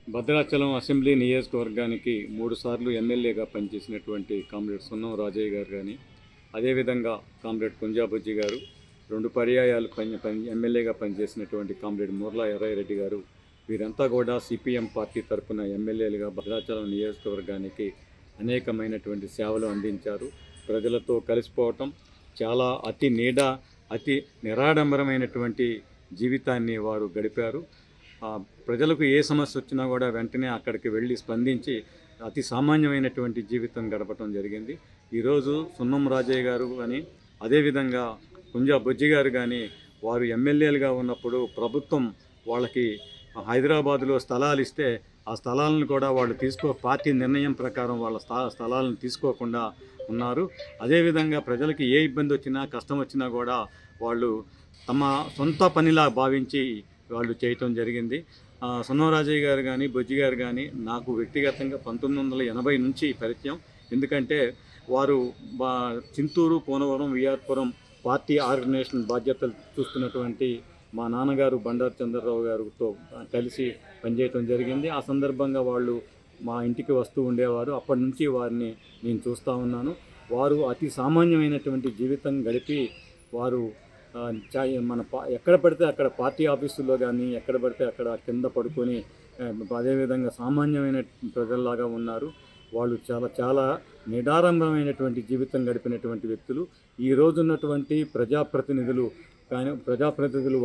Bhadrachalam assembly నియోజకవర్గానికి 3 సార్లు ఎమ్మెల్యేగా పనిచేసినటువంటి కామ్రేడ్ సున్నం రాజయ్య గారు కానీ, అదేవిధంగా కామ్రేడ్ కుంజాబుజ్జి గారు, 2 పర్యాయాలు ఎమ్మెల్యేగా పనిచేసినటువంటి కామ్రేడ్ మూర్ల ఎర్రయ్యరెడ్డి గారు, వీరంతా కూడా సిపిఎం పార్టీ తరఫున ఎమ్మెల్యేలుగా భద్రాచలం నియోజకవర్గానికి అనేకమైనటువంటి సేవలు అందించారు. ప్రజలతో కలిసిపోవటం, చాలా అతి నిరాడంబరమైనటువంటి జీవితాన్ని వారు గడిపారు. ప్రజలకు ఏ సమస్య వచ్చినా కూడా వెంటనే అక్కడికి వెళ్ళి స్పందించి అతి సామాన్యమైనటువంటి జీవితం గడపడం జరిగింది. ఈరోజు సున్నం రాజయ్య గారు కానీ, అదేవిధంగా కుంజా బుజ్జి గారు కానీ, వారు ఎమ్మెల్యేలుగా ఉన్నప్పుడు ప్రభుత్వం వాళ్ళకి హైదరాబాదులో స్థలాలు ఇస్తే ఆ స్థలాలను కూడా వాళ్ళు పార్టీ నిర్ణయం ప్రకారం వాళ్ళ స్థలాలను తీసుకోకుండా ఉన్నారు. అదేవిధంగా ప్రజలకి ఏ ఇబ్బంది వచ్చినా కష్టం వచ్చినా కూడా వాళ్ళు తమ సొంత పనిలా భావించి వాళ్ళు చేయటం జరిగింది. సున్నం రాజయ్య గారు కానీ, బుజ్జి గారు కానీ నాకు వ్యక్తిగతంగా 1980 నుంచి పరిచయం. ఎందుకంటే వారు చింతూరు, పోనవరం, విఆర్పురం పార్టీ ఆర్గనైజేషన్ బాధ్యతలు చూస్తున్నటువంటి మా నాన్నగారు బండారు చంద్రరావు గారితో కలిసి పనిచేయటం జరిగింది. ఆ సందర్భంగా వాళ్ళు మా ఇంటికి వస్తూ ఉండేవారు. అప్పటి నుంచి వారిని నేను చూస్తూ ఉన్నాను. వారు అతి సామాన్యమైనటువంటి జీవితం గడిపి వారు ఎక్కడ పడితే అక్కడ పార్టీ ఆఫీసుల్లో కానీ, ఎక్కడ పడితే అక్కడ కింద పడుకొని అదేవిధంగా సామాన్యమైన ప్రజల్లాగా ఉన్నారు. వాళ్ళు చాలా నిరాడంబరమైనటువంటి జీవితం గడిపినటువంటి వ్యక్తులు. ఈ రోజున్నటువంటి ప్రజాప్రతినిధులు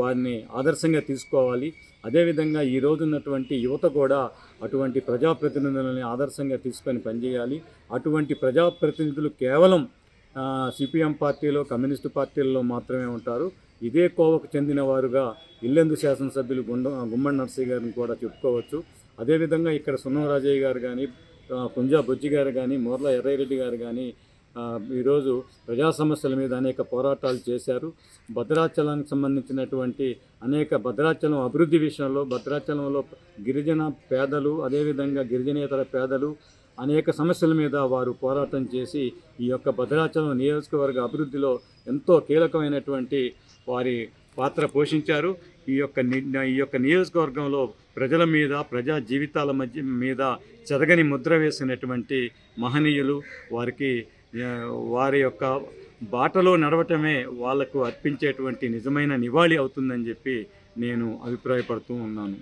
వారిని ఆదర్శంగా తీసుకోవాలి. అదేవిధంగా ఈ రోజున్నటువంటి యువత కూడా అటువంటి ప్రజాప్రతినిధులని ఆదర్శంగా తీసుకొని పనిచేయాలి. అటువంటి ప్రజాప్రతినిధులు కేవలం సిపిఎం పార్టీలో, కమ్యూనిస్టు పార్టీల్లో మాత్రమే ఉంటారు. ఇదే కోవకు చెందిన వారుగా ఇల్లెందు శాసనసభ్యులు గుమ్మడి నర్సయ్య గారిని కూడా చెప్పుకోవచ్చు. అదేవిధంగా ఇక్కడ సున్నం రాజయ్య గారు కానీ, కుంజా బుజ్జి గారు కానీ, మూర్ల ఎర్రయ్యరెడ్డి గారు కానీ ఈరోజు ప్రజా సమస్యల మీద అనేక పోరాటాలు చేశారు. భద్రాచలానికి సంబంధించినటువంటి భద్రాచలం అభివృద్ధి విషయంలో భద్రాచలంలో గిరిజన పేదలు, అదేవిధంగా గిరిజనేతర పేదలు అనేక సమస్యల మీద వారు పోరాటం చేసి ఈ యొక్క భద్రాచలం నియోజకవర్గ అభివృద్ధిలో ఎంతో కీలకమైనటువంటి వారి పాత్ర పోషించారు. ఈ యొక్క నియోజకవర్గంలో ప్రజల మీద, ప్రజా జీవితాల మీద చెరగని ముద్ర వేసినటువంటి మహనీయులు. వారి యొక్క బాటలో నడవటమే వాళ్లకు అర్పించేటువంటి నిజమైన నివాళి అవుతుందని చెప్పి నేను అభిప్రాయపడుతూ ఉన్నాను.